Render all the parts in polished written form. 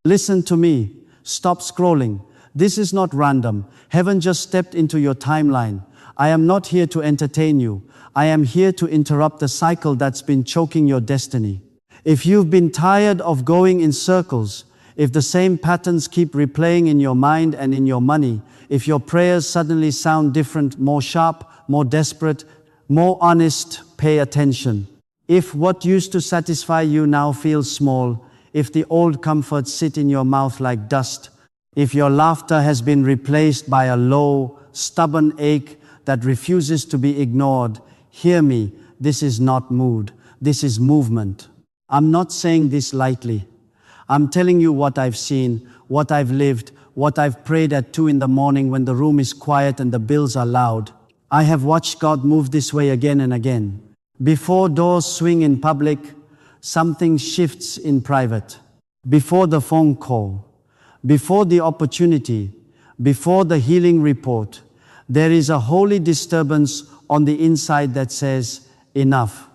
Listen to me. Stop scrolling. This is not random. Heaven just stepped into your timeline. I am not here to entertain you. I am here to interrupt the cycle that's been choking your destiny. If you've been tired of going in circles, if the same patterns keep replaying in your mind and in your money, if your prayers suddenly sound different, more sharp, more desperate, more honest, pay attention. If what used to satisfy you now feels small, if the old comforts sit in your mouth like dust, if your laughter has been replaced by a low, stubborn ache that refuses to be ignored, hear me, this is not mood, this is movement. I'm not saying this lightly. I'm telling you what I've seen, what I've lived, what I've prayed at 2 in the morning when the room is quiet and the bills are loud. I have watched God move this way again and again. Before doors swing in public, something shifts in private. Before the phone call, before the opportunity, before the healing report, there is a holy disturbance on the inside that says, enough.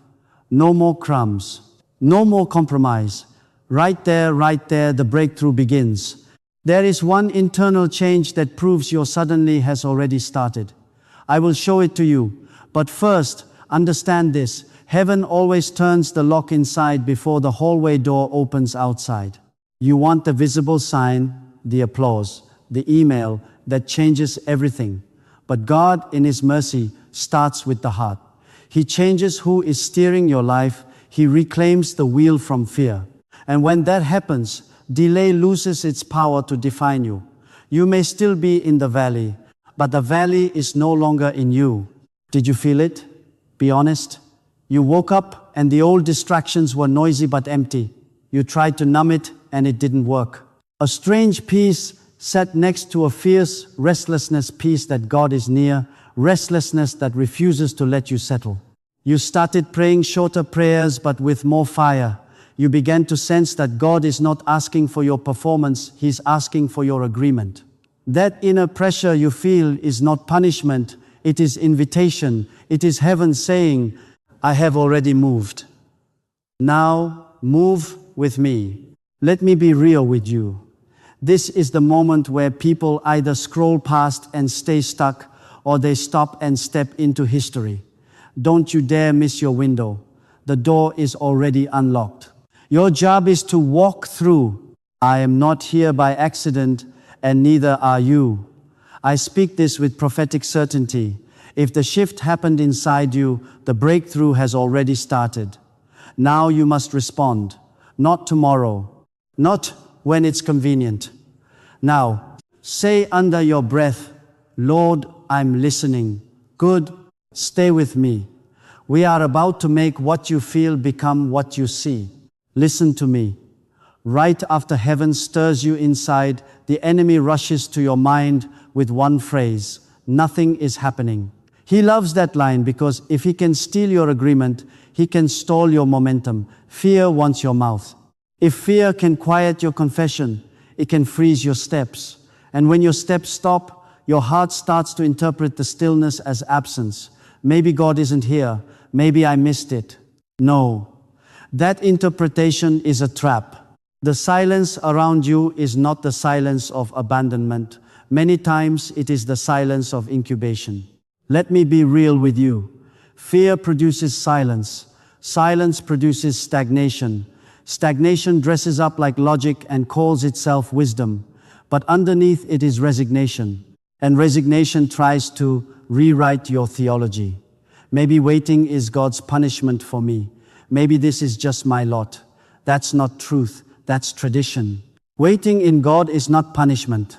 No more crumbs. No more compromise. Right there, the breakthrough begins. There is one internal change that proves your suddenly has already started. I will show it to you. But first, understand this. Heaven always turns the lock inside before the hallway door opens outside. You want the visible sign, the applause, the email that changes everything. But God, in His mercy, starts with the heart. He changes who is steering your life. He reclaims the wheel from fear. And when that happens, delay loses its power to define you. You may still be in the valley, but the valley is no longer in you. Did you feel it? Be honest. You woke up and the old distractions were noisy but empty. You tried to numb it and it didn't work. A strange peace sat next to a fierce restlessness, peace that God is near, restlessness that refuses to let you settle. You started praying shorter prayers but with more fire. You began to sense that God is not asking for your performance, He's asking for your agreement. That inner pressure you feel is not punishment, it is invitation. It is heaven saying, I have already moved. Now move with me. Let me be real with you. This is the moment where people either scroll past and stay stuck, or they stop and step into history. Don't you dare miss your window. The door is already unlocked. Your job is to walk through. I am not here by accident, and neither are you. I speak this with prophetic certainty. If the shift happened inside you, the breakthrough has already started. Now you must respond. Not tomorrow. Not when it's convenient. Now, say under your breath, Lord, I'm listening. Good. Stay with me. We are about to make what you feel become what you see. Listen to me. Right after heaven stirs you inside, the enemy rushes to your mind with one phrase, nothing is happening. He loves that line because if he can steal your agreement, he can stall your momentum. Fear wants your mouth. If fear can quiet your confession, it can freeze your steps. And when your steps stop, your heart starts to interpret the stillness as absence. Maybe God isn't here. Maybe I missed it. No. That interpretation is a trap. The silence around you is not the silence of abandonment. Many times it is the silence of incubation. Let me be real with you. Fear produces silence. Silence produces stagnation. Stagnation dresses up like logic and calls itself wisdom. But underneath it is resignation. And resignation tries to rewrite your theology. Maybe waiting is God's punishment for me. Maybe this is just my lot. That's not truth. That's tradition. Waiting in God is not punishment.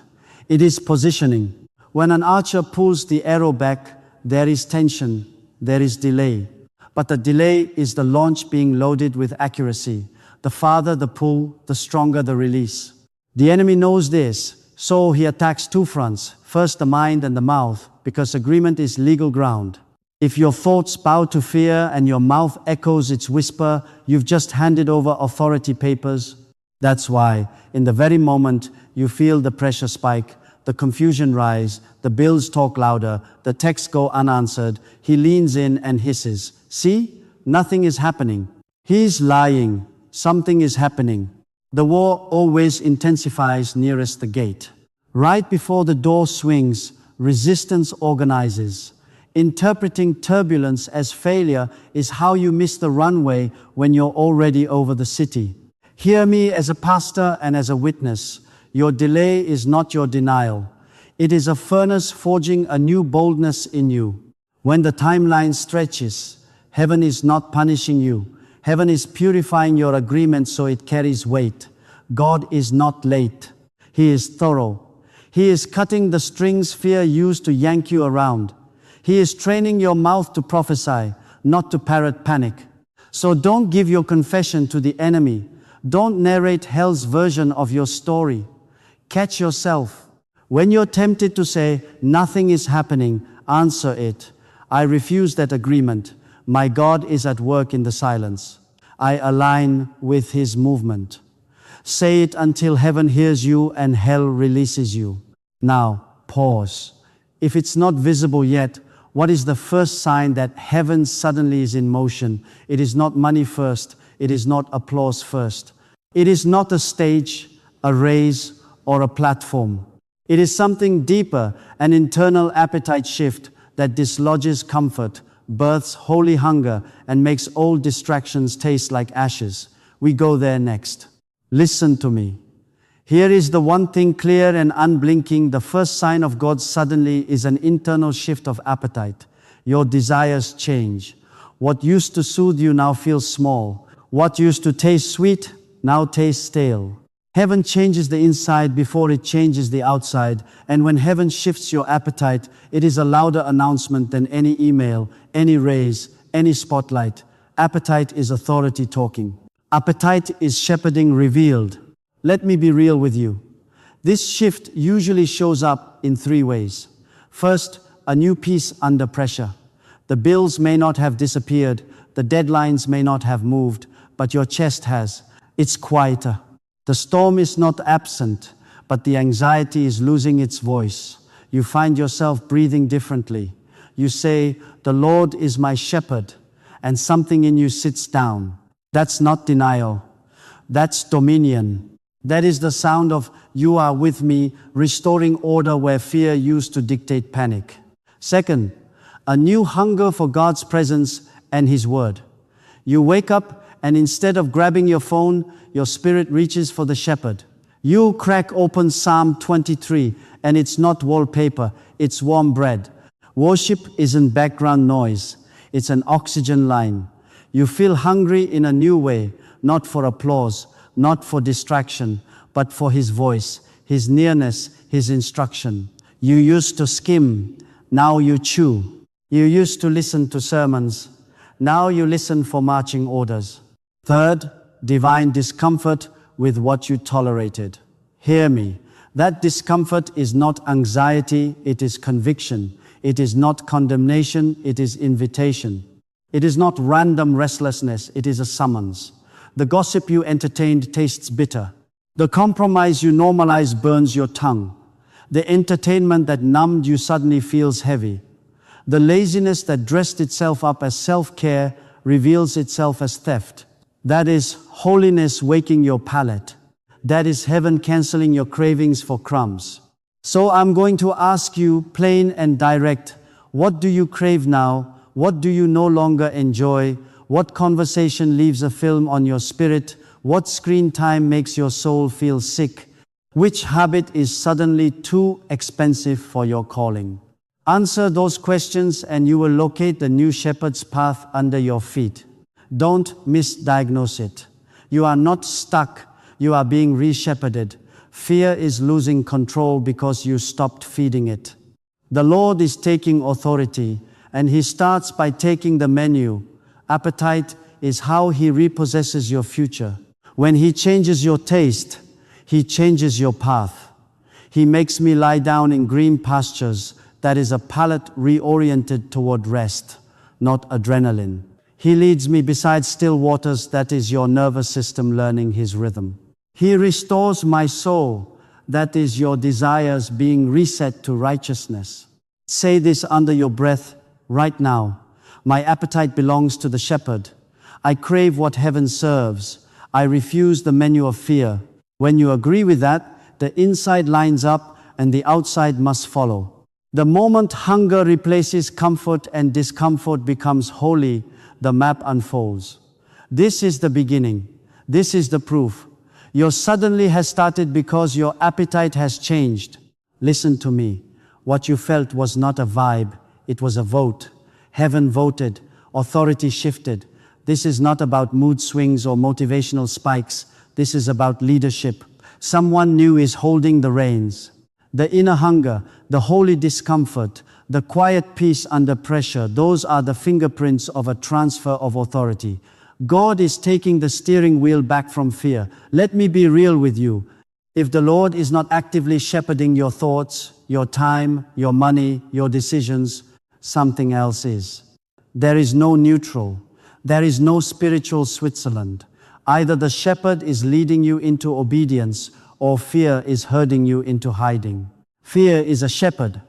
It is positioning. When an archer pulls the arrow back, there is tension, there is delay. But the delay is the launch being loaded with accuracy. The farther the pull, the stronger the release. The enemy knows this, so he attacks two fronts. First the mind and the mouth, because agreement is legal ground. If your thoughts bow to fear and your mouth echoes its whisper, you've just handed over authority papers. That's why, in the very moment you feel the pressure spike, the confusion rise, the bills talk louder, the texts go unanswered, he leans in and hisses, "See, nothing is happening." He's lying. Something is happening. The war always intensifies nearest the gate. Right before the door swings, resistance organizes. Interpreting turbulence as failure is how you miss the runway when you're already over the city. Hear me as a pastor and as a witness. Your delay is not your denial. It is a furnace forging a new boldness in you. When the timeline stretches, heaven is not punishing you. Heaven is purifying your agreement so it carries weight. God is not late. He is thorough. He is cutting the strings fear used to yank you around. He is training your mouth to prophesy, not to parrot panic. So don't give your confession to the enemy. Don't narrate hell's version of your story. Catch yourself. When you're tempted to say, nothing is happening, answer it. I refuse that agreement. My God is at work in the silence. I align with His movement. Say it until heaven hears you and hell releases you. Now, pause. If it's not visible yet, what is the first sign that heaven suddenly is in motion? It is not money first. It is not applause first. It is not a stage, a raise, or a platform. It is something deeper, an internal appetite shift that dislodges comfort, births holy hunger, and makes old distractions taste like ashes. We go there next. Listen to me. Here is the one thing clear and unblinking. The first sign of God suddenly is an internal shift of appetite. Your desires change. What used to soothe you now feels small. What used to taste sweet now tastes stale. Heaven changes the inside before it changes the outside. And when heaven shifts your appetite, it is a louder announcement than any email, any raise, any spotlight. Appetite is authority talking. Appetite is shepherding revealed. Let me be real with you. This shift usually shows up in three ways. First, a new peace under pressure. The bills may not have disappeared, the deadlines may not have moved, but your chest has. It's quieter. The storm is not absent, but the anxiety is losing its voice. You find yourself breathing differently. You say, "The Lord is my shepherd," and something in you sits down. That's not denial. That's dominion. That is the sound of "You are with me," restoring order where fear used to dictate panic. Second, a new hunger for God's presence and His word. You wake up and instead of grabbing your phone, your spirit reaches for the shepherd. You crack open Psalm 23 and it's not wallpaper, it's warm bread. Worship isn't background noise, it's an oxygen line. You feel hungry in a new way, not for applause, not for distraction, but for His voice, His nearness, His instruction. You used to skim, now you chew. You used to listen to sermons, now you listen for marching orders. Third, divine discomfort with what you tolerated. Hear me. That discomfort is not anxiety, it is conviction. It is not condemnation, it is invitation. It is not random restlessness, it is a summons. The gossip you entertained tastes bitter. The compromise you normalize burns your tongue. The entertainment that numbed you suddenly feels heavy. The laziness that dressed itself up as self-care reveals itself as theft. That is holiness waking your palate. That is heaven canceling your cravings for crumbs. So I'm going to ask you, plain and direct, what do you crave now? What do you no longer enjoy? What conversation leaves a film on your spirit? What screen time makes your soul feel sick? Which habit is suddenly too expensive for your calling? Answer those questions and you will locate the new shepherd's path under your feet. Don't misdiagnose it. You are not stuck, you are being re-shepherded. Fear is losing control because you stopped feeding it. The Lord is taking authority, and He starts by taking the menu. Appetite is how He repossesses your future. When He changes your taste, He changes your path. He makes me lie down in green pastures. That is a palate reoriented toward rest, not adrenaline. He leads me beside still waters. That is your nervous system learning His rhythm. He restores my soul. That is your desires being reset to righteousness. Say this under your breath right now. My appetite belongs to the shepherd. I crave what heaven serves. I refuse the menu of fear. When you agree with that, the inside lines up and the outside must follow. The moment hunger replaces comfort and discomfort becomes holy, the map unfolds. This is the beginning. This is the proof. Your suddenly has started because your appetite has changed. Listen to me. What you felt was not a vibe, it was a vote. Heaven voted, authority shifted. This is not about mood swings or motivational spikes. This is about leadership. Someone new is holding the reins. The inner hunger, the holy discomfort, the quiet peace under pressure, those are the fingerprints of a transfer of authority. God is taking the steering wheel back from fear. Let me be real with you. If the Lord is not actively shepherding your thoughts, your time, your money, your decisions, something else is. There is no neutral. There is no spiritual Switzerland. Either the shepherd is leading you into obedience or fear is herding you into hiding. Fear is a shepherd.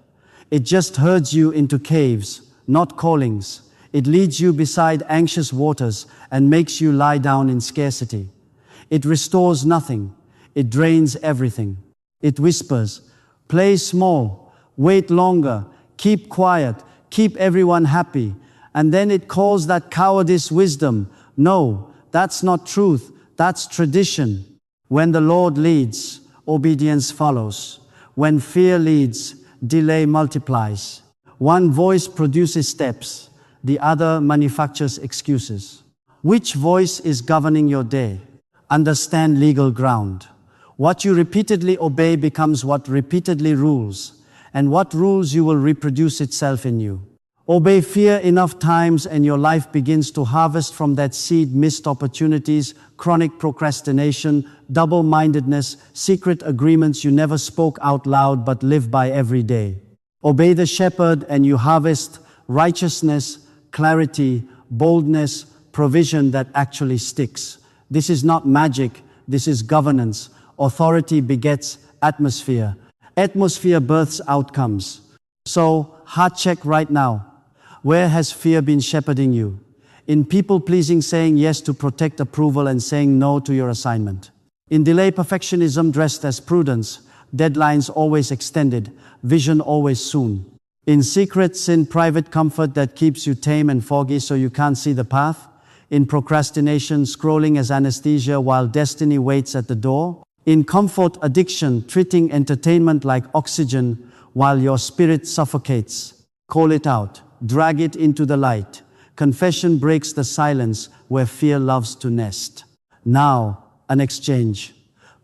It just herds you into caves, not callings. It leads you beside anxious waters and makes you lie down in scarcity. It restores nothing. It drains everything. It whispers, play small, wait longer, keep quiet, keep everyone happy. And then it calls that cowardice wisdom. No, that's not truth, that's tradition. When the Lord leads, obedience follows. When fear leads, delay multiplies. One voice produces steps, the other manufactures excuses. Which voice is governing your day? Understand legal ground. What you repeatedly obey becomes what repeatedly rules, and what rules you will reproduce itself in you. Obey fear enough times and your life begins to harvest from that seed missed opportunities, chronic procrastination, double-mindedness, secret agreements you never spoke out loud but live by every day. Obey the shepherd and you harvest righteousness, clarity, boldness, provision that actually sticks. This is not magic, this is governance. Authority begets atmosphere. Atmosphere births outcomes. So, heart check right now. Where has fear been shepherding you? In people-pleasing, saying yes to protect approval and saying no to your assignment. In delay perfectionism dressed as prudence, deadlines always extended, vision always soon. In secret sin, private comfort that keeps you tame and foggy so you can't see the path. In procrastination, scrolling as anesthesia while destiny waits at the door. In comfort addiction, treating entertainment like oxygen while your spirit suffocates. Call it out. Drag it into the light. Confession breaks the silence where fear loves to nest. Now, an exchange.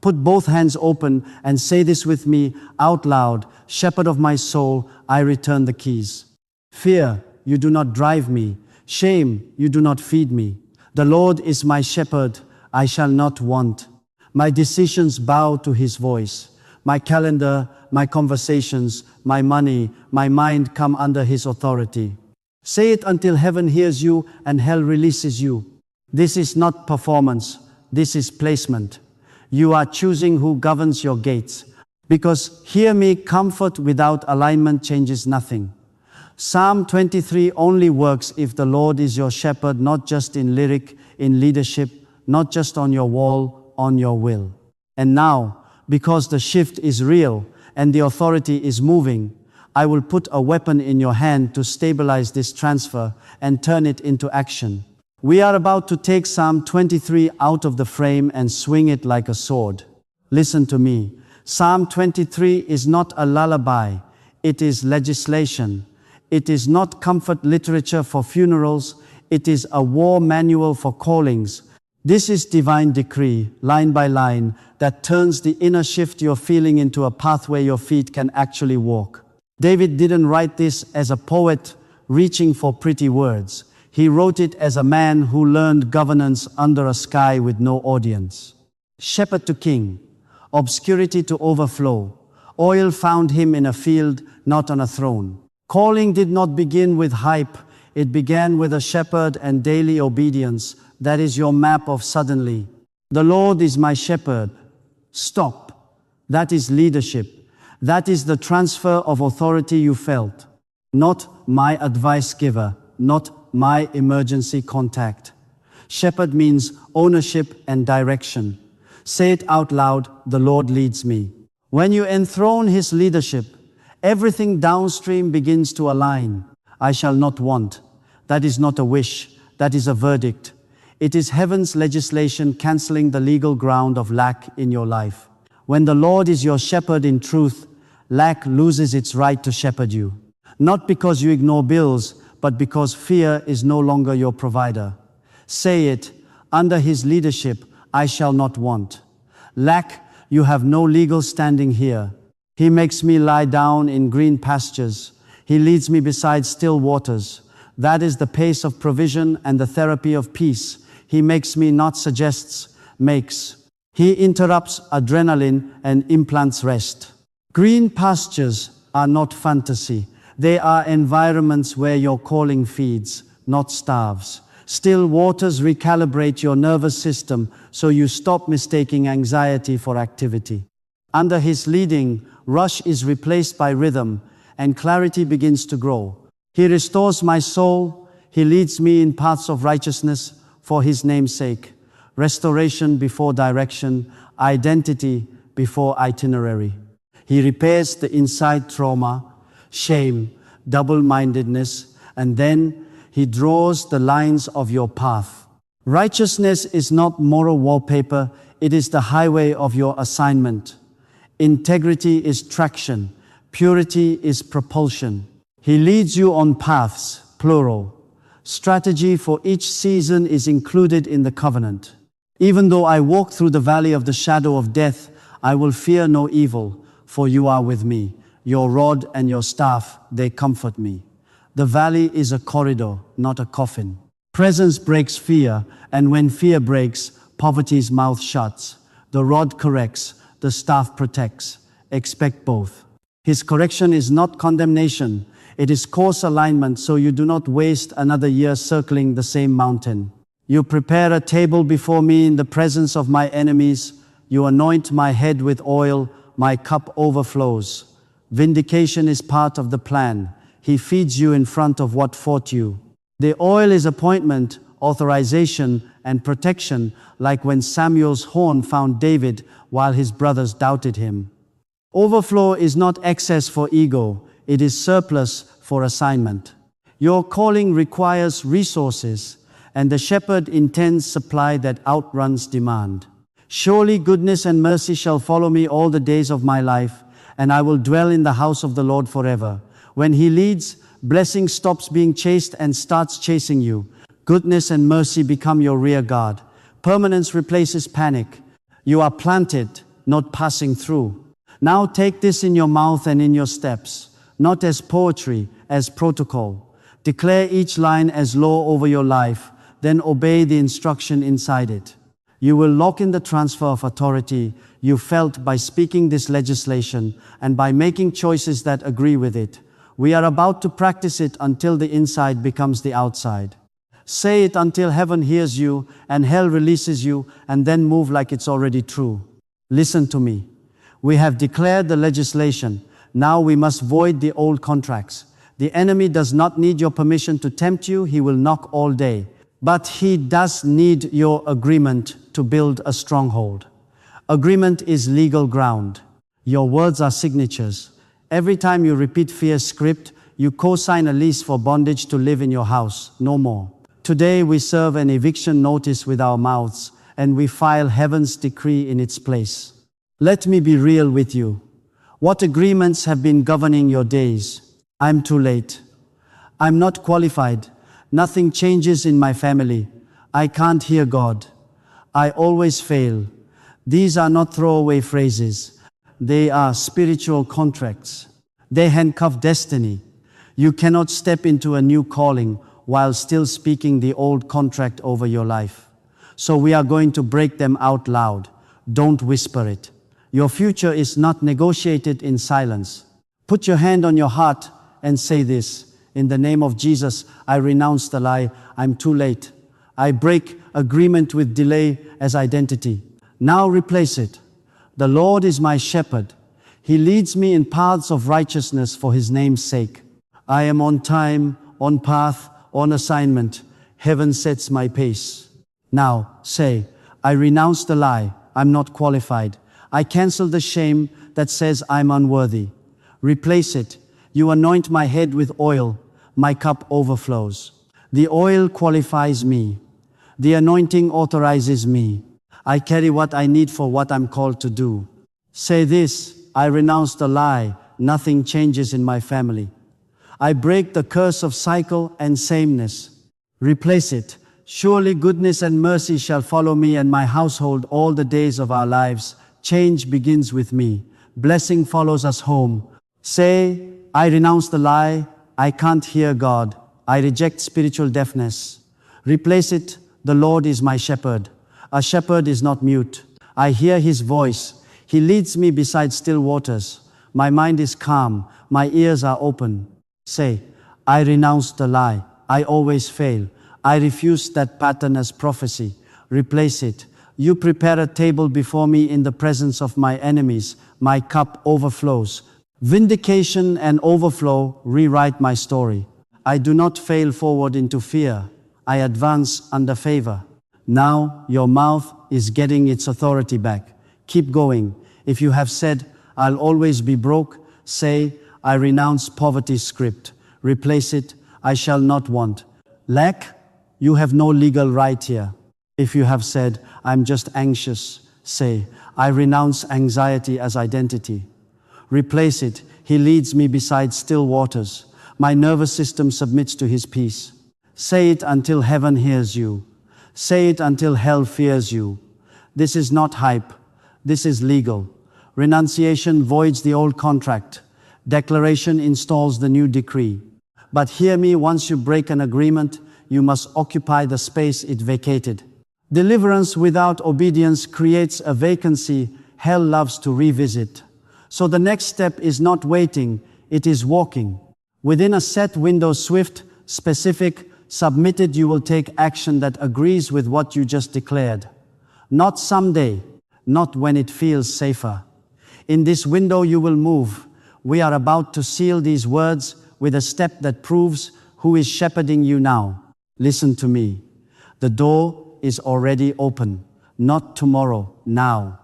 Put both hands open and say this with me out loud. Shepherd of my soul, I return the keys. Fear, you do not drive me. Shame, you do not feed me. The Lord is my shepherd, I shall not want. My decisions bow to his voice. My calendar, my conversations, my money, my mind come under his authority. Say it until heaven hears you and hell releases you. This is not performance, this is placement. You are choosing who governs your gates. Because, hear me, comfort without alignment changes nothing. Psalm 23 only works if the Lord is your shepherd, not just in lyric, in leadership, not just on your wall, on your will. And now, because the shift is real and the authority is moving, I will put a weapon in your hand to stabilize this transfer and turn it into action. We are about to take Psalm 23 out of the frame and swing it like a sword. Listen to me. Psalm 23 is not a lullaby. It is legislation. It is not comfort literature for funerals. It is a war manual for callings. This is divine decree, line by line, that turns the inner shift you're feeling into a pathway your feet can actually walk. David didn't write this as a poet reaching for pretty words. He wrote it as a man who learned governance under a sky with no audience. Shepherd to king, obscurity to overflow. Oil found him in a field, not on a throne. Calling did not begin with hype. It began with a shepherd and daily obedience. That is your map of suddenly. The Lord is my shepherd. Stop. That is leadership. That is the transfer of authority you felt. Not my advice giver, not my emergency contact. Shepherd means ownership and direction. Say it out loud, the Lord leads me. When you enthrone His leadership, everything downstream begins to align. I shall not want. That is not a wish, that is a verdict. It is heaven's legislation cancelling the legal ground of lack in your life. When the Lord is your shepherd in truth, lack loses its right to shepherd you. Not because you ignore bills, but because fear is no longer your provider. Say it, under His leadership, I shall not want. Lack, you have no legal standing here. He makes me lie down in green pastures. He leads me beside still waters. That is the pace of provision and the therapy of peace. He makes me, not suggests, makes. He interrupts adrenaline and implants rest. Green pastures are not fantasy. They are environments where your calling feeds, not starves. Still waters recalibrate your nervous system so you stop mistaking anxiety for activity. Under His leading, rush is replaced by rhythm, and clarity begins to grow. He restores my soul. He leads me in paths of righteousness for His name's sake. Restoration before direction, identity before itinerary. He repairs the inside trauma, shame, double-mindedness, and then He draws the lines of your path. Righteousness is not moral wallpaper, it is the highway of your assignment. Integrity is traction, purity is propulsion. He leads you on paths, plural. Strategy for each season is included in the covenant. Even though I walk through the valley of the shadow of death, I will fear no evil, for you are with me. Your rod and your staff, they comfort me. The valley is a corridor, not a coffin. Presence breaks fear, and when fear breaks, poverty's mouth shuts. The rod corrects, the staff protects. Expect both. His correction is not condemnation. It is course alignment so you do not waste another year circling the same mountain. You prepare a table before me in the presence of my enemies. You anoint my head with oil, my cup overflows. Vindication is part of the plan. He feeds you in front of what fought you. The oil is appointment, authorization, and protection, like when Samuel's horn found David while his brothers doubted him. Overflow is not excess for ego, it is surplus for assignment. Your calling requires resources, and the shepherd intends supply that outruns demand. Surely goodness and mercy shall follow me all the days of my life, and I will dwell in the house of the Lord forever. When He leads, blessing stops being chased and starts chasing you. Goodness and mercy become your rear guard. Permanence replaces panic. You are planted, not passing through. Now take this in your mouth and in your steps, not as poetry, as protocol. Declare each line as law over your life, then obey the instruction inside it. You will lock in the transfer of authority you felt by speaking this legislation and by making choices that agree with it. We are about to practice it until the inside becomes the outside. Say it until heaven hears you and hell releases you, and then move like it's already true. Listen to me. We have declared the legislation. Now we must void the old contracts. The enemy does not need your permission to tempt you. He will knock all day. But he does need your agreement to build a stronghold. Agreement is legal ground. Your words are signatures. Every time you repeat fear's script, you co-sign a lease for bondage to live in your house, no more. Today we serve an eviction notice with our mouths, and we file heaven's decree in its place. Let me be real with you. What agreements have been governing your days? I'm too late. I'm not qualified. Nothing changes in my family. I can't hear God. I always fail. These are not throwaway phrases. They are spiritual contracts. They handcuff destiny. You cannot step into a new calling while still speaking the old contract over your life. So we are going to break them out loud. Don't whisper it. Your future is not negotiated in silence. Put your hand on your heart and say this. In the name of Jesus, I renounce the lie, I'm too late. I break agreement with delay as identity. Now replace it. The Lord is my shepherd. He leads me in paths of righteousness for His name's sake. I am on time, on path, on assignment. Heaven sets my pace. Now, say, I renounce the lie, I'm not qualified. I cancel the shame that says I'm unworthy. Replace it. You anoint my head with oil, my cup overflows. The oil qualifies me. The anointing authorizes me. I carry what I need for what I'm called to do. Say this, I renounce the lie, nothing changes in my family. I break the curse of cycle and sameness. Replace it. Surely goodness and mercy shall follow me and my household all the days of our lives. Change begins with me. Blessing follows us home. Say, I renounce the lie, I can't hear God. I reject spiritual deafness. Replace it, the Lord is my shepherd. A shepherd is not mute. I hear his voice. He leads me beside still waters. My mind is calm. My ears are open. Say, I renounce the lie. I always fail. I refuse that pattern as prophecy. Replace it. You prepare a table before me in the presence of my enemies. My cup overflows. Vindication and overflow rewrite my story. I do not fail forward into fear. I advance under favor. Now your mouth is getting its authority back. Keep going. If you have said, I'll always be broke, say, I renounce poverty's script. Replace it, I shall not want. Lack, you have no legal right here. If you have said, I'm just anxious, say, I renounce anxiety as identity. Replace it, he leads me beside still waters. My nervous system submits to his peace. Say it until heaven hears you. Say it until hell fears you. This is not hype. This is legal. Renunciation voids the old contract. Declaration installs the new decree. But hear me, once you break an agreement, you must occupy the space it vacated. Deliverance without obedience creates a vacancy hell loves to revisit. So the next step is not waiting, it is walking. Within a set window, swift, specific, submitted, you will take action that agrees with what you just declared. Not someday, not when it feels safer. In this window you will move. We are about to seal these words with a step that proves who is shepherding you now. Listen to me. The door is already open. Not tomorrow, now.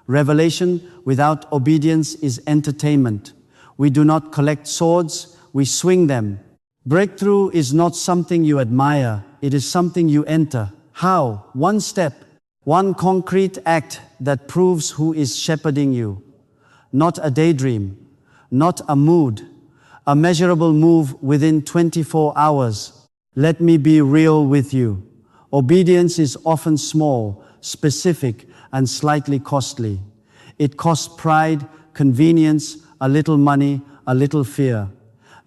Revelation without obedience is entertainment. We do not collect swords, we swing them. Breakthrough is not something you admire, it is something you enter. How? One step, one concrete act that proves who is shepherding you. Not a daydream, not a mood, a measurable move within 24 hours. Let me be real with you. Obedience is often small, specific, and slightly costly. It costs pride, convenience, a little money, a little fear.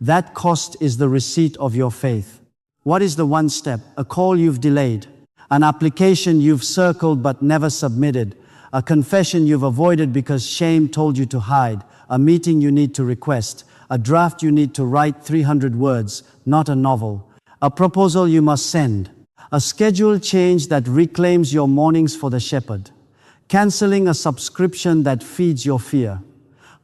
That cost is the receipt of your faith. What is the one step? A call you've delayed, an application you've circled but never submitted, a confession you've avoided because shame told you to hide, a meeting you need to request, a draft you need to write 300 words, not a novel, a proposal you must send, a schedule change that reclaims your mornings for the shepherd, canceling a subscription that feeds your fear,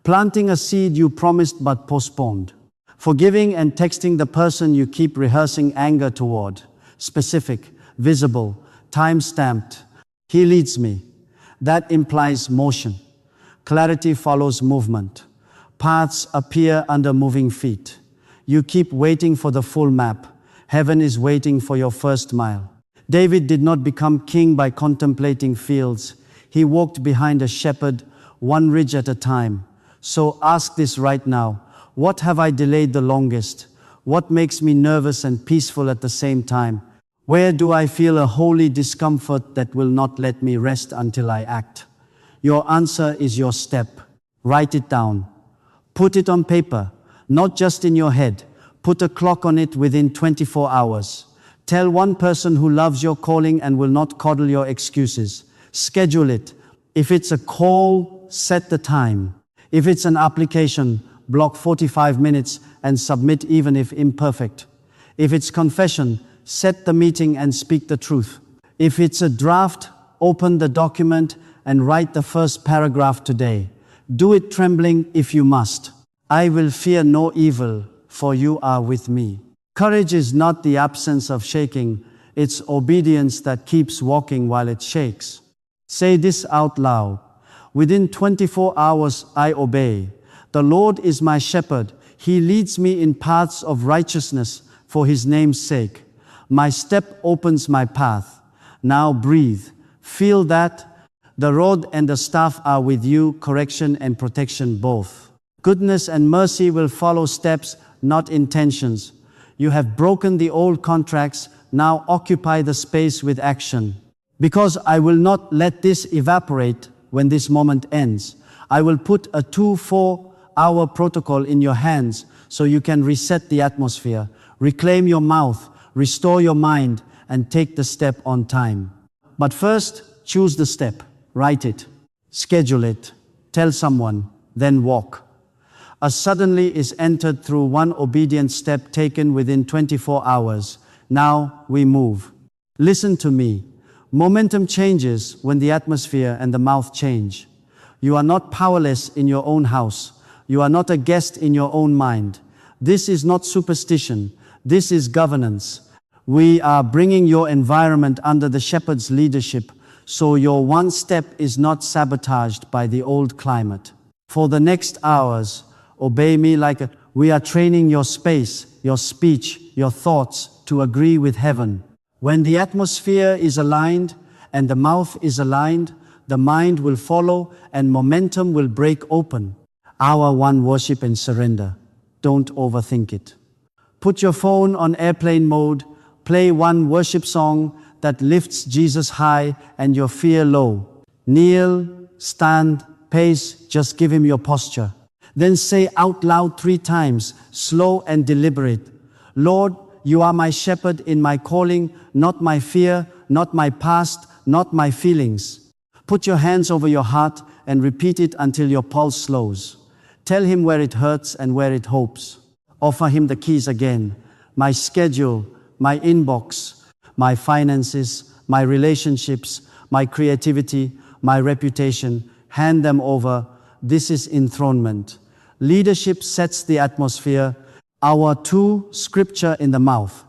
planting a seed you promised but postponed, forgiving and texting the person you keep rehearsing anger toward, specific, visible, time-stamped. He leads me. That implies motion. Clarity follows movement. Paths appear under moving feet. You keep waiting for the full map. Heaven is waiting for your first mile. David did not become king by contemplating fields. He walked behind a shepherd, one ridge at a time. So ask this right now. What have I delayed the longest? What makes me nervous and peaceful at the same time? Where do I feel a holy discomfort that will not let me rest until I act? Your answer is your step. Write it down. Put it on paper, not just in your head. Put a clock on it within 24 hours. Tell one person who loves your calling and will not coddle your excuses. Schedule it. If it's a call, set the time. If it's an application, block 45 minutes and submit even if imperfect. If it's confession, set the meeting and speak the truth. If it's a draft, open the document and write the first paragraph today. Do it trembling if you must. I will fear no evil, for you are with me. Courage is not the absence of shaking, It's obedience that keeps walking while it shakes. Say this out loud. Within 24 hours I obey. The Lord is my shepherd. He leads me in paths of righteousness for his name's sake. My step opens my path. Now breathe. Feel that. The rod and the staff are with you, correction and protection both. Goodness and mercy will follow steps, not intentions. You have broken the old contracts, now occupy the space with action. Because I will not let this evaporate when this moment ends. I will put a 24-hour protocol in your hands so you can reset the atmosphere, reclaim your mouth, restore your mind, and take the step on time. But first, choose the step. Write it. Schedule it. Tell someone. Then walk. A suddenly is entered through one obedient step taken within 24 hours. Now we move. Listen to me. Momentum changes when the atmosphere and the mouth change. You are not powerless in your own house. You are not a guest in your own mind. This is not superstition. This is governance. We are bringing your environment under the shepherd's leadership, so your one step is not sabotaged by the old climate. For the next hours, obey me we are training your space, your speech, your thoughts to agree with heaven. When the atmosphere is aligned and the mouth is aligned, the mind will follow and momentum will break open. Hour 1, worship and surrender. Don't overthink it. Put your phone on airplane mode, play one worship song that lifts Jesus high and your fear low. Kneel, stand, pace, just give him your posture. Then say out loud 3 times, slow and deliberate. Lord, you are my shepherd in my calling, not my fear, not my past, not my feelings. Put your hands over your heart and repeat it until your pulse slows. Tell him where it hurts and where it hopes. Offer him the keys again. My schedule, my inbox, my finances, my relationships, my creativity, my reputation. Hand them over. This is enthronement. Leadership sets the atmosphere. Hour 2, scripture in the mouth.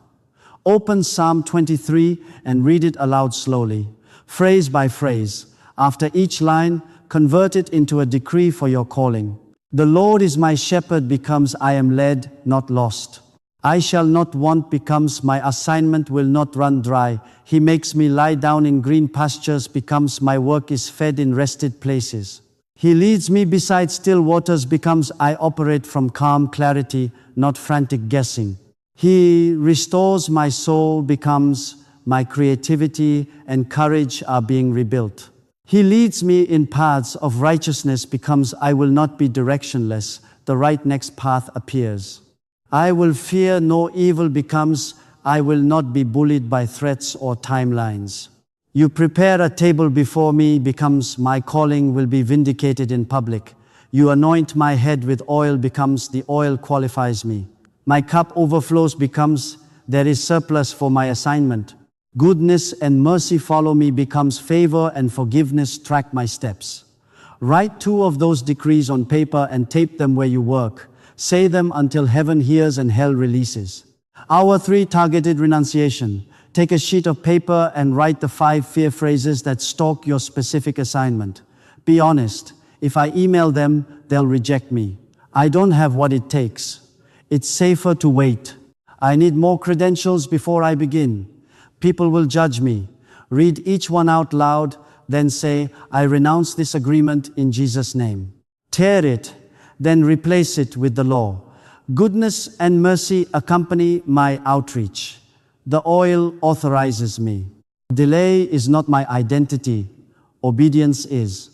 Open Psalm 23 and read it aloud slowly, phrase by phrase. After each line, convert it into a decree for your calling. The Lord is my shepherd becomes I am led, not lost. I shall not want becomes my assignment will not run dry. He makes me lie down in green pastures becomes my work is fed in rested places. He leads me beside still waters becomes I operate from calm clarity, not frantic guessing. He restores my soul becomes my creativity and courage are being rebuilt. He leads me in paths of righteousness becomes I will not be directionless. The right next path appears. I will fear no evil becomes I will not be bullied by threats or timelines. You prepare a table before me becomes my calling will be vindicated in public. You anoint my head with oil becomes the oil qualifies me. My cup overflows becomes there is surplus for my assignment. Goodness and mercy follow me becomes favor and forgiveness track my steps. Write 2 of those decrees on paper and tape them where you work. Say them until heaven hears and hell releases. Hour 3, targeted renunciation. Take a sheet of paper and write the 5 fear phrases that stalk your specific assignment. Be honest. If I email them, they'll reject me. I don't have what it takes. It's safer to wait. I need more credentials before I begin. People will judge me. Read each one out loud, then say, I renounce this agreement in Jesus' name. Tear it, then replace it with the law. Goodness and mercy accompany my outreach. The oil authorizes me. Delay is not my identity. Obedience is.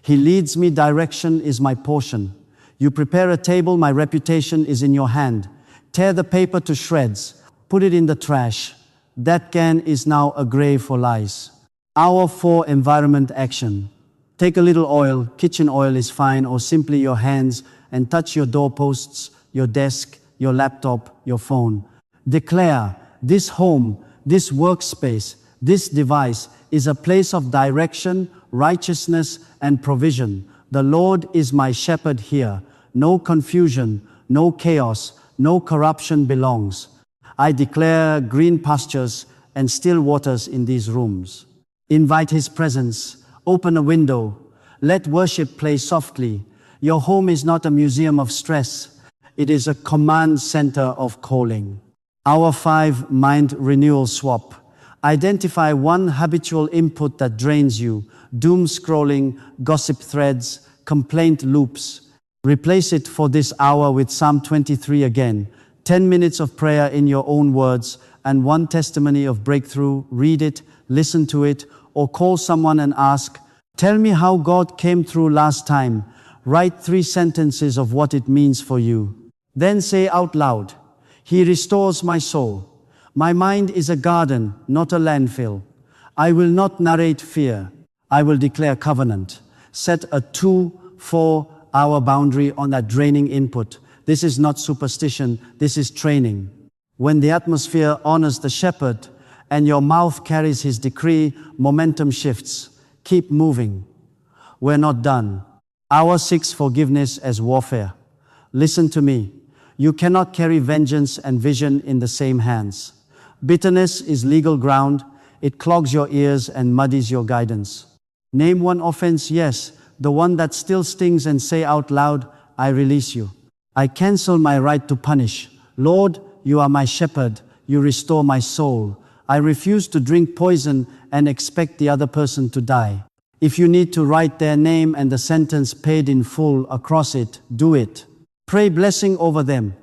He leads me, direction is my portion. You prepare a table, my reputation is in your hand. Tear the paper to shreds. Put it in the trash. That can is now a grave for lies. Hour 4, environment action. Take a little oil, kitchen oil is fine, or simply your hands, and touch your doorposts, your desk, your laptop, your phone. Declare, this home, this workspace, this device is a place of direction, righteousness, and provision. The Lord is my shepherd here. No confusion, no chaos, no corruption belongs. I declare green pastures, and still waters in these rooms. Invite His presence. Open a window. Let worship play softly. Your home is not a museum of stress. It is a command center of calling. Hour 5 Mind Renewal Swap. Identify one habitual input that drains you. Doom scrolling, gossip threads, complaint loops. Replace it for this hour with Psalm 23 again. 10 minutes of prayer in your own words and one testimony of breakthrough. Read it, listen to it, or call someone and ask, "Tell me how God came through last time." Write 3 sentences of what it means for you. Then say out loud, "He restores my soul. My mind is a garden, not a landfill. I will not narrate fear. I will declare covenant." Set a 2-4 hour boundary on that draining input. This is not superstition, this is training. When the atmosphere honors the shepherd and your mouth carries his decree, momentum shifts. Keep moving. We're not done. Hour 6 Forgiveness as warfare. Listen to me. You cannot carry vengeance and vision in the same hands. Bitterness is legal ground. It clogs your ears and muddies your guidance. Name one offense, yes, the one that still stings, and say out loud, "I release you. I cancel my right to punish. Lord, you are my shepherd. You restore my soul. I refuse to drink poison and expect the other person to die." If you need to write their name and the sentence "paid in full" across it, do it. Pray blessing over them.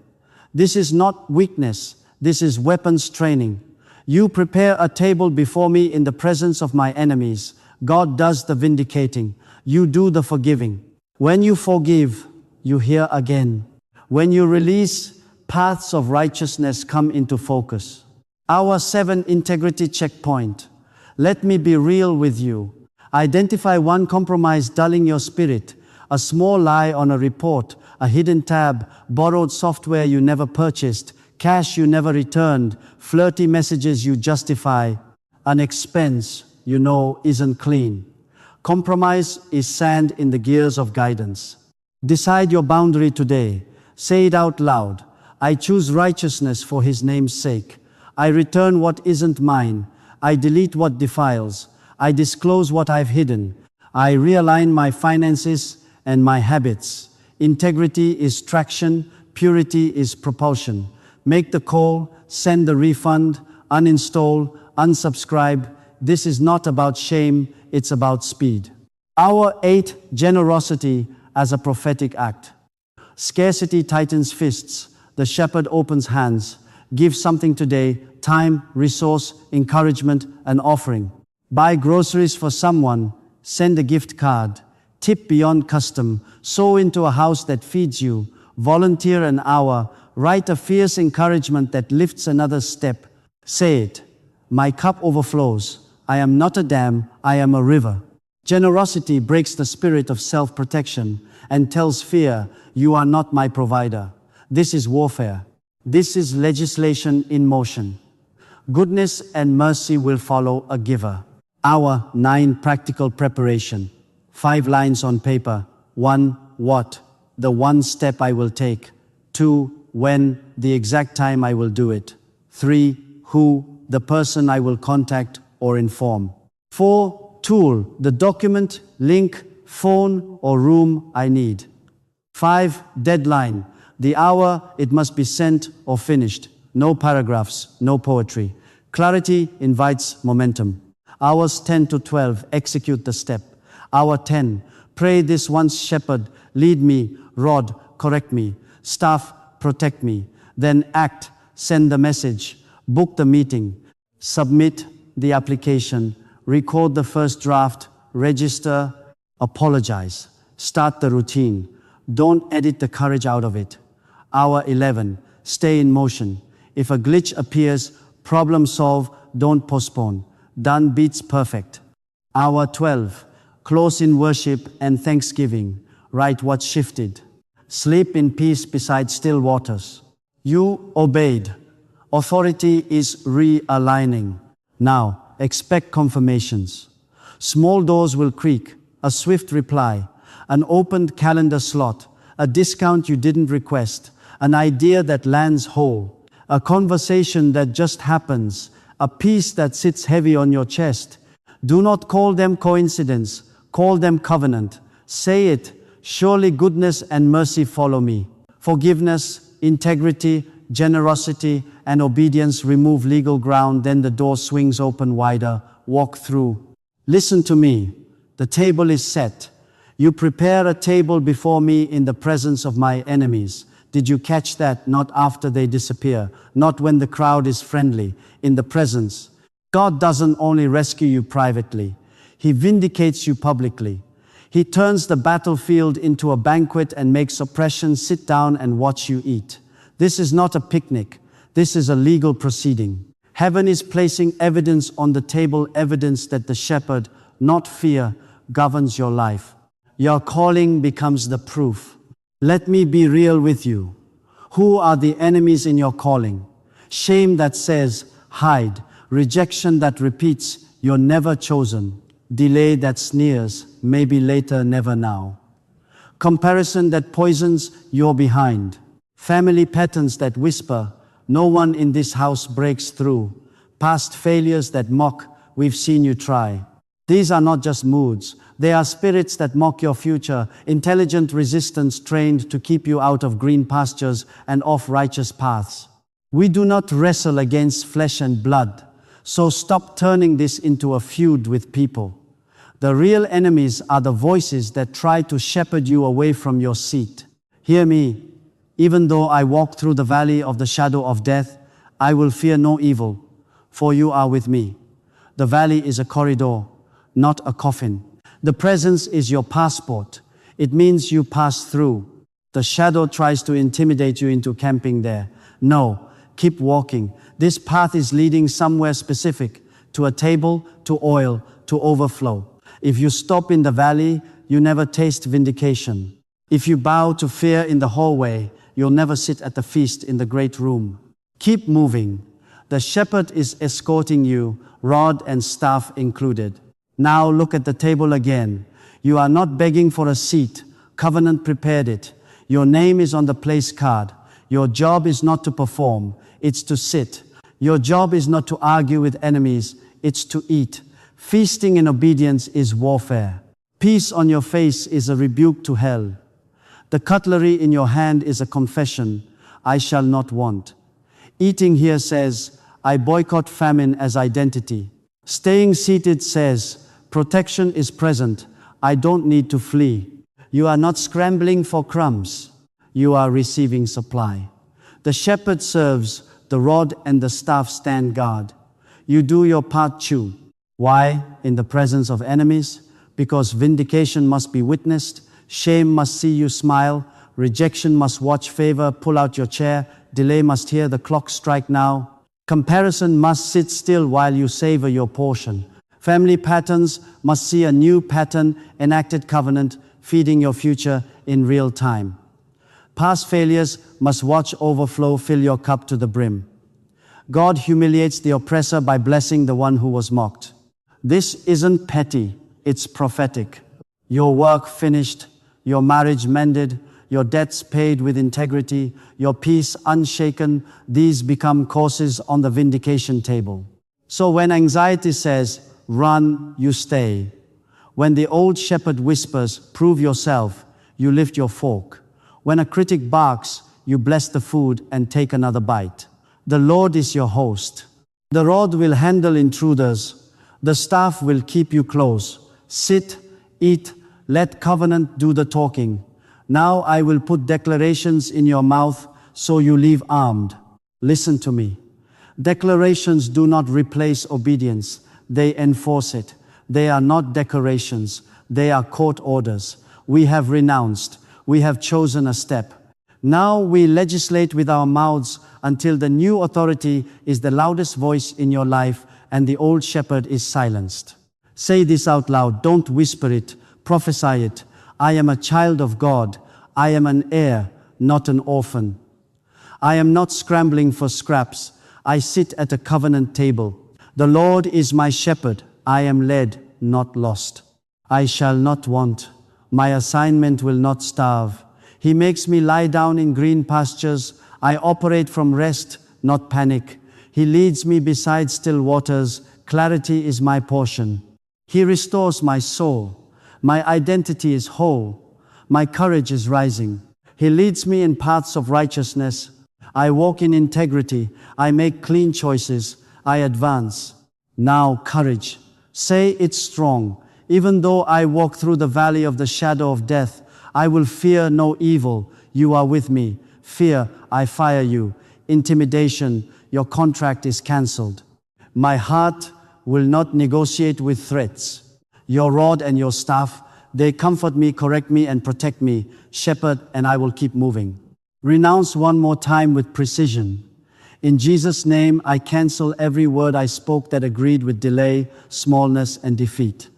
This is not weakness. This is weapons training. You prepare a table before me in the presence of my enemies. God does the vindicating. You do the forgiving. When you forgive, you hear again. When you release, paths of righteousness come into focus. Hour 7 Integrity Checkpoint. Let me be real with you. Identify one compromise dulling your spirit. A small lie on a report, a hidden tab, borrowed software you never purchased, cash you never returned, flirty messages you justify, an expense you know isn't clean. Compromise is sand in the gears of guidance. Decide your boundary today. Say it out loud. I choose righteousness for His name's sake. I return what isn't mine. I delete what defiles. I disclose what I've hidden. I realign my finances and my habits. Integrity is traction. Purity is propulsion. Make the call, send the refund, uninstall, unsubscribe. This is not about shame, it's about speed. Hour 8 Generosity as a prophetic act. Scarcity tightens fists. The shepherd opens hands. Give something today: time, resource, encouragement, an offering. Buy groceries for someone. Send a gift card. Tip beyond custom. Sow into a house that feeds you. Volunteer an hour. Write a fierce encouragement that lifts another step. Say it. My cup overflows. I am not a dam, I am a river. Generosity breaks the spirit of self-protection and tells fear, you are not my provider. This is warfare. This is legislation in motion. Goodness and mercy will follow a giver. Hour 9 Practical preparation. 5 lines on paper. 1. What? The one step I will take. 2. When? The exact time I will do it. 3. Who? The person I will contact or inform. 4. Tool. The document, link, phone, or room I need. 5. Deadline. The hour it must be sent or finished. No paragraphs, no poetry. Clarity invites momentum. Hours 10 to 12. Execute the step. Hour 10. Pray this once, shepherd, lead me, rod, correct me, staff, protect me. Then act, send the message, book the meeting, submit the application, record the first draft, register, apologize, start the routine. Don't edit the courage out of it. Hour 11, stay in motion. If a glitch appears, problem solve, don't postpone. Done beats perfect. Hour 12, close in worship and thanksgiving. Write what shifted. Sleep in peace beside still waters. You obeyed. Authority is realigning. Now, expect confirmations. Small doors will creak, a swift reply, an opened calendar slot, a discount you didn't request, an idea that lands whole, a conversation that just happens, a peace that sits heavy on your chest. Do not call them coincidence, call them covenant. Say it, surely goodness and mercy follow me. Forgiveness, integrity, generosity, and obedience remove legal ground, then the door swings open wider. Walk through. Listen to me. The table is set. You prepare a table before me in the presence of my enemies. Did you catch that? Not after they disappear, not when the crowd is friendly, in the presence. God doesn't only rescue you privately, He vindicates you publicly. He turns the battlefield into a banquet and makes oppression sit down and watch you eat. This is not a picnic. This is a legal proceeding. Heaven is placing evidence on the table, evidence that the shepherd, not fear, governs your life. Your calling becomes the proof. Let me be real with you. Who are the enemies in your calling? Shame that says, hide. Rejection that repeats, you're never chosen. Delay that sneers, maybe later, never now. Comparison that poisons, you're behind. Family patterns that whisper, no one in this house breaks through. Past failures that mock, we've seen you try. These are not just moods. They are spirits that mock your future, intelligent resistance trained to keep you out of green pastures and off righteous paths. We do not wrestle against flesh and blood, so stop turning this into a feud with people. The real enemies are the voices that try to shepherd you away from your seat. Hear me, even though I walk through the valley of the shadow of death, I will fear no evil, for you are with me. The valley is a corridor, not a coffin. The presence is your passport. It means you pass through. The shadow tries to intimidate you into camping there. No, keep walking. This path is leading somewhere specific, to a table, to oil, to overflow. If you stop in the valley, you never taste vindication. If you bow to fear in the hallway, you'll never sit at the feast in the great room. Keep moving. The shepherd is escorting you, rod and staff included. Now look at the table again. You are not begging for a seat. Covenant prepared it. Your name is on the place card. Your job is not to perform, it's to sit. Your job is not to argue with enemies, it's to eat. Feasting in obedience is warfare. Peace on your face is a rebuke to hell. The cutlery in your hand is a confession, I shall not want. Eating here says, I boycott famine as identity. Staying seated says, protection is present, I don't need to flee. You are not scrambling for crumbs, you are receiving supply. The shepherd serves, the rod and the staff stand guard. You do your part, chew. Why? In the presence of enemies? Because vindication must be witnessed, shame must see you smile, rejection must watch favor pull out your chair, delay must hear the clock strike now. Comparison must sit still while you savor your portion. Family patterns must see a new pattern, enacted covenant, feeding your future in real time. Past failures must watch overflow fill your cup to the brim. God humiliates the oppressor by blessing the one who was mocked. This isn't petty, it's prophetic. Your work finished, your marriage mended, your debts paid with integrity, your peace unshaken, these become courses on the vindication table. So when anxiety says, run, you stay. When the old shepherd whispers, prove yourself, you lift your fork. When a critic barks, you bless the food and take another bite. The Lord is your host. The rod will handle intruders. The staff will keep you close. Sit, eat, let covenant do the talking. Now I will put declarations in your mouth so you leave armed. Listen to me. Declarations do not replace obedience. They enforce it. They are not decorations. They are court orders. We have renounced. We have chosen a step. Now we legislate with our mouths until the new authority is the loudest voice in your life and the old shepherd is silenced. Say this out loud. Don't whisper it. Prophesy it. I am a child of God. I am an heir, not an orphan. I am not scrambling for scraps. I sit at a covenant table. The Lord is my shepherd. I am led, not lost. I shall not want. My assignment will not starve. He makes me lie down in green pastures. I operate from rest, not panic. He leads me beside still waters. Clarity is my portion. He restores my soul. My identity is whole. My courage is rising. He leads me in paths of righteousness. I walk in integrity. I make clean choices. I advance. Now courage. Say it strong. Even though I walk through the valley of the shadow of death, I will fear no evil. You are with me. Fear, I fire you. Intimidation, your contract is cancelled. My heart will not negotiate with threats. Your rod and your staff, they comfort me, correct me, and protect me. Shepherd, and I will keep moving. Renounce one more time with precision. In Jesus' name, I cancel every word I spoke that agreed with delay, smallness, and defeat.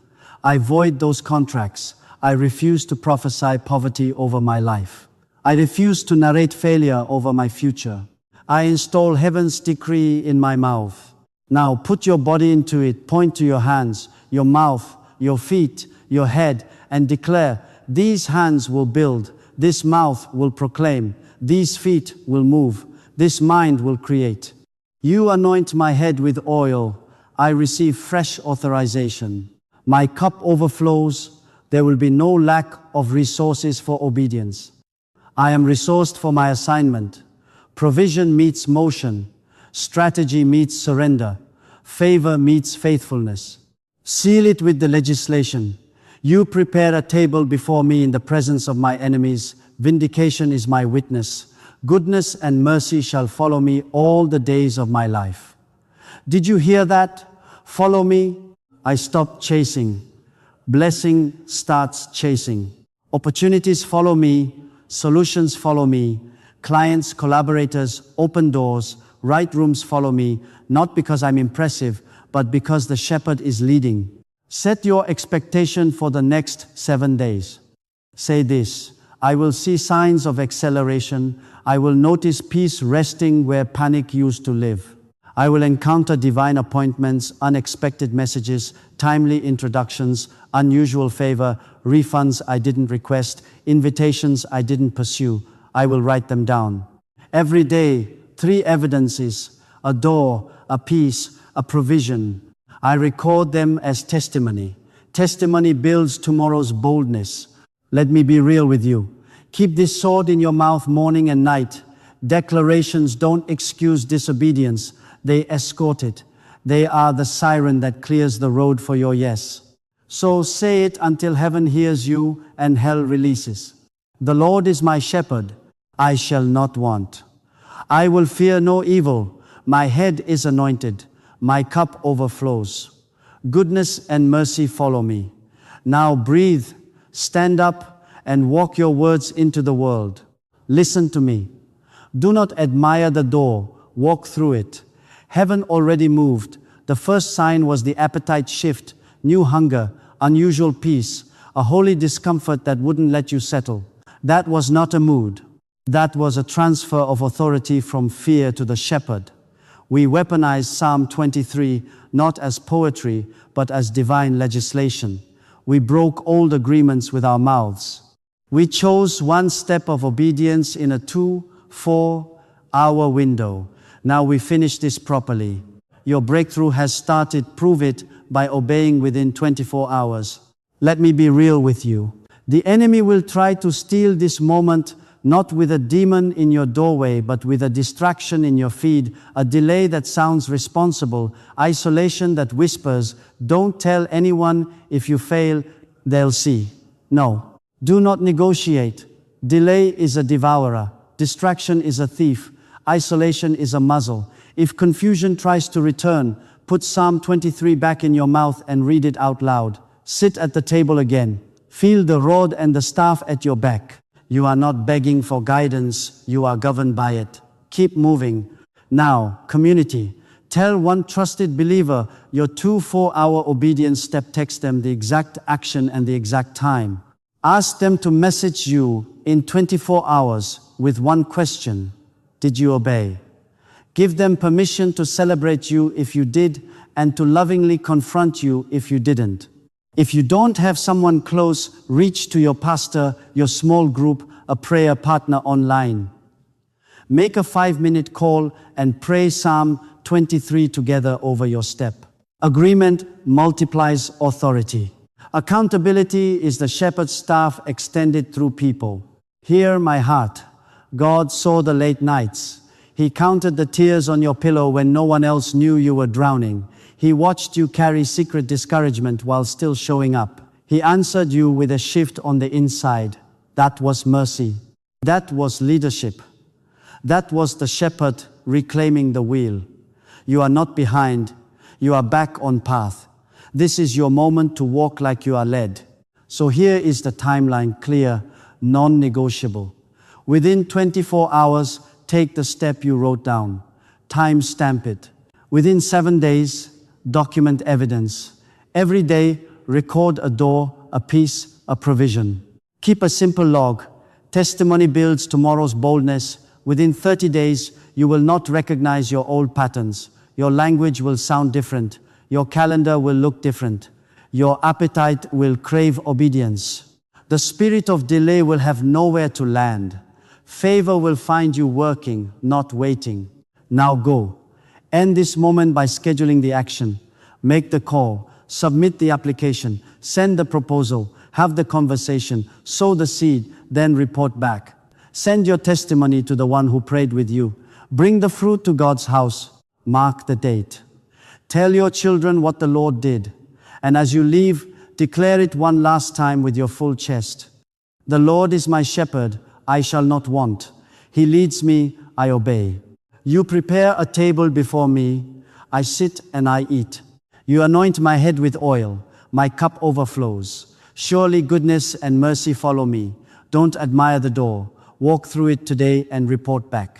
I void those contracts. I refuse to prophesy poverty over my life. I refuse to narrate failure over my future. I install heaven's decree in my mouth. Now put your body into it, point to your hands, your mouth, your feet, your head, and declare, these hands will build, this mouth will proclaim, these feet will move, this mind will create. You anoint my head with oil. I receive fresh authorization. My cup overflows. There will be no lack of resources for obedience. I am resourced for my assignment. Provision meets motion. Strategy meets surrender. Favor meets faithfulness. Seal it with the legislation. You prepare a table before me in the presence of my enemies. Vindication is my witness. Goodness and mercy shall follow me all the days of my life. Did you hear that? Follow me. I stop chasing. Blessing starts chasing. Opportunities follow me. Solutions follow me. Clients, collaborators, open doors, right rooms follow me, not because I'm impressive, but because the shepherd is leading. Set your expectation for the next 7 days. Say this: I will see signs of acceleration. I will notice peace resting where panic used to live. I will encounter divine appointments, unexpected messages, timely introductions, unusual favor, refunds I didn't request, invitations I didn't pursue. I will write them down. Every day, 3 evidences: a door, a peace, a provision. I record them as testimony. Testimony builds tomorrow's boldness. Let me be real with you. Keep this sword in your mouth morning and night. Declarations don't excuse disobedience. They escort it. They are the siren that clears the road for your yes. So say it until heaven hears you and hell releases. The Lord is my shepherd. I shall not want. I will fear no evil. My head is anointed. My cup overflows. Goodness and mercy follow me. Now breathe, stand up, and walk your words into the world. Listen to me. Do not admire the door, walk through it. Heaven already moved. The first sign was the appetite shift, new hunger, unusual peace, a holy discomfort that wouldn't let you settle. That was not a mood. That was a transfer of authority from fear to the shepherd. We weaponize Psalm 23 not as poetry, but as divine legislation. We broke old agreements with our mouths. We chose one step of obedience in a 2-4 hour window. Now we finish this properly. Your breakthrough has started. Prove it by obeying within 24 hours. Let me be real with you. The enemy will try to steal this moment, not with a demon in your doorway, but with a distraction in your feed, a delay that sounds responsible, isolation that whispers, don't tell anyone. If you fail, they'll see. No, do not negotiate. Delay is a devourer. Distraction is a thief. Isolation is a muzzle. If confusion tries to return, put Psalm 23 back in your mouth and read it out loud. Sit at the table again. Feel the rod and the staff at your back. You are not begging for guidance, you are governed by it. Keep moving. Now, community, tell one trusted believer your 2-4 hour obedience step. Text them the exact action and the exact time. Ask them to message you in 24 hours with one question: did you obey? Give them permission to celebrate you if you did, and to lovingly confront you if you didn't. If you don't have someone close, reach to your pastor, your small group, a prayer partner online. Make a 5-minute call and pray Psalm 23 together over your step. Agreement multiplies authority. Accountability is the shepherd's staff extended through people. Hear my heart. God saw the late nights. He counted the tears on your pillow when no one else knew you were drowning. He watched you carry secret discouragement while still showing up. He answered you with a shift on the inside. That was mercy. That was leadership. That was the shepherd reclaiming the wheel. You are not behind. You are back on path. This is your moment to walk like you are led. So here is the timeline, clear, non-negotiable. Within 24 hours, take the step you wrote down. Time stamp it. Within 7 days, document evidence. Every day, record a door, a piece, a provision. Keep a simple log. Testimony builds tomorrow's boldness. Within 30 days, you will not recognize your old patterns. Your language will sound different. Your calendar will look different. Your appetite will crave obedience. The spirit of delay will have nowhere to land. Favor will find you working, not waiting. Now go. End this moment by scheduling the action. Make the call. Submit the application. Send the proposal. Have the conversation. Sow the seed. Then report back. Send your testimony to the one who prayed with you. Bring the fruit to God's house. Mark the date. Tell your children what the Lord did. And as you leave, declare it one last time with your full chest. The Lord is my shepherd. I shall not want. He leads me, I obey. You prepare a table before me. I sit and I eat. You anoint my head with oil. My cup overflows. Surely goodness and mercy follow me. Don't admire the door. Walk through it today and report back.